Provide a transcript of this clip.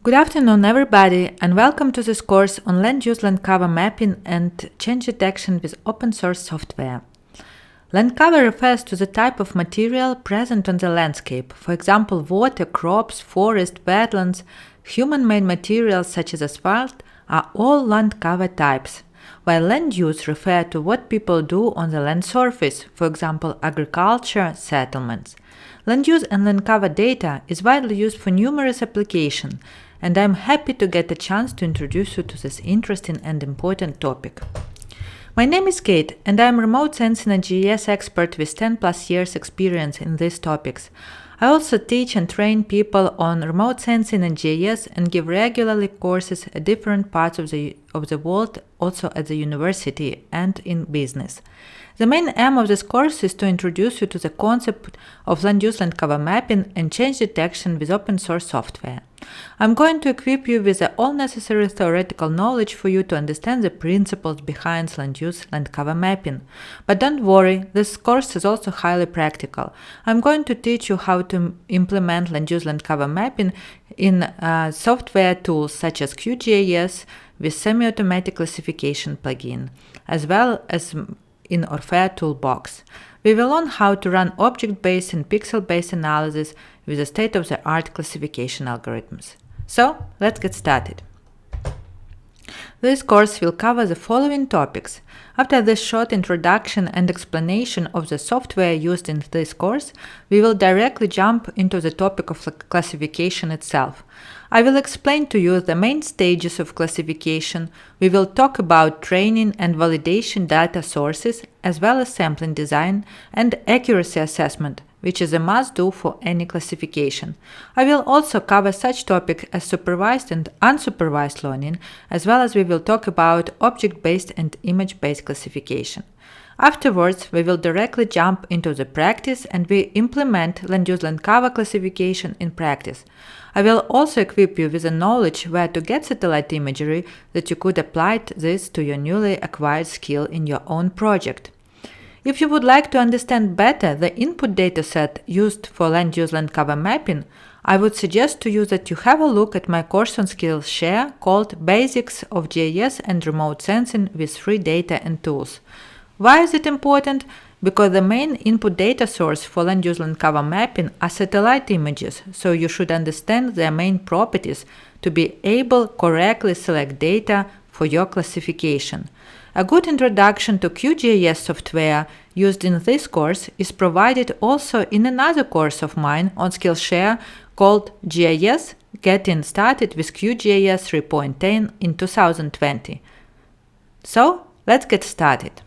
Good afternoon, everybody, and welcome to this course on land use land cover mapping and change detection with open source software. Land cover refers to the type of material present on the landscape, for example, water, crops, forest, wetlands. Human-made materials such as asphalt are all land cover types, while land use refers to what people do on the land surface, for example, agriculture, settlements. Land use and land cover data is widely used for numerous applications, and I'm happy to get a chance to introduce you to this interesting and important topic. My name is Kate, and I'm a remote sensing and GIS expert with 10 plus years experience in these topics. I also teach and train people on remote sensing and GIS and give regularly courses at different parts of the world, also at the university and in business. The main aim of this course is to introduce you to the concept of land use land cover mapping and change detection with open source software. I'm going to equip you with all necessary theoretical knowledge for you to understand the principles behind land use land cover mapping. But don't worry, this course is also highly practical. I'm going to teach you how to implement land use land cover mapping in software tools such as QGIS with semi-automatic classification plugin, as well as in Orfeo toolbox. We will learn how to run object-based and pixel-based analysis with the state-of-the-art classification algorithms. So, let's get started. This course will cover the following topics. After this short introduction and explanation of the software used in this course, we will directly jump into the topic of classification itself. I will explain to you the main stages of classification. We will talk about training and validation data sources, as well as sampling design and accuracy assessment, which is a must-do for any classification. I will also cover such topics as supervised and unsupervised learning, as well as we will talk about object-based and image-based classification. Afterwards, we will directly jump into the practice and we implement land use land cover classification in practice. I will also equip you with the knowledge where to get satellite imagery that you could apply this to your newly acquired skill in your own project. If you would like to understand better the input dataset used for land use land cover mapping, I would suggest to you that you have a look at my course on Skillshare called Basics of GIS and Remote Sensing with Free Data and Tools. Why is it important? Because the main input data source for land use land cover mapping are satellite images, so you should understand their main properties to be able to correctly select data for your classification. A good introduction to QGIS software used in this course is provided also in another course of mine on Skillshare called GIS Getting Started with QGIS 3.10 in 2020. So, let's get started.